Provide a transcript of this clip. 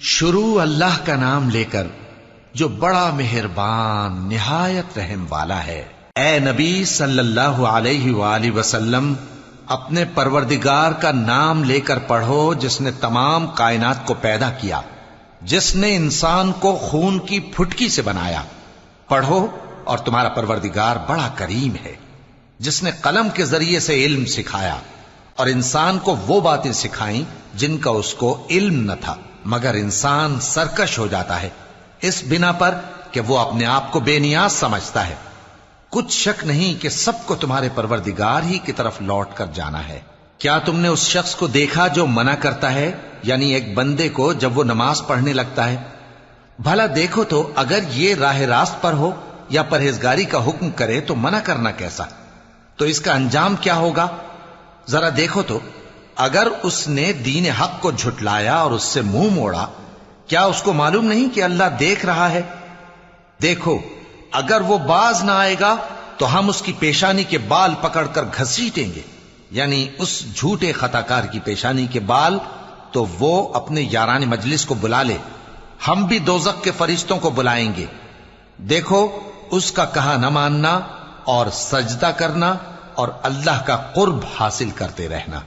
شروع اللہ کا نام لے کر جو بڑا مہربان نہایت رحم والا ہے۔ اے نبی صلی اللہ علیہ وآلہ وسلم، اپنے پروردگار کا نام لے کر پڑھو جس نے تمام کائنات کو پیدا کیا، جس نے انسان کو خون کی پھٹکی سے بنایا۔ پڑھو اور تمہارا پروردگار بڑا کریم ہے، جس نے قلم کے ذریعے سے علم سکھایا اور انسان کو وہ باتیں سکھائیں جن کا اس کو علم نہ تھا، مگر انسان سرکش ہو جاتا ہے اس بنا پر کہ وہ اپنے آپ کو بے نیاز سمجھتا ہے۔ کچھ شک نہیں کہ سب کو تمہارے پروردگار ہی کی طرف لوٹ کر جانا ہے۔ کیا تم نے اس شخص کو دیکھا جو منع کرتا ہے، یعنی ایک بندے کو جب وہ نماز پڑھنے لگتا ہے؟ بھلا دیکھو تو اگر یہ راہ راست پر ہو یا پرہیزگاری کا حکم کرے تو منع کرنا کیسا؟ تو اس کا انجام کیا ہوگا؟ ذرا دیکھو تو اگر اس نے دین حق کو جھٹلایا اور اس سے منہ موڑا، کیا اس کو معلوم نہیں کہ اللہ دیکھ رہا ہے؟ دیکھو اگر وہ باز نہ آئے گا تو ہم اس کی پیشانی کے بال پکڑ کر گھسیٹیں گے، یعنی اس جھوٹے خطاکار کی پیشانی کے بال، تو وہ اپنے یاران مجلس کو بلا لے، ہم بھی دوزخ کے فرشتوں کو بلائیں گے۔ دیکھو اس کا کہا نہ ماننا اور سجدہ کرنا اور اللہ کا قرب حاصل کرتے رہنا۔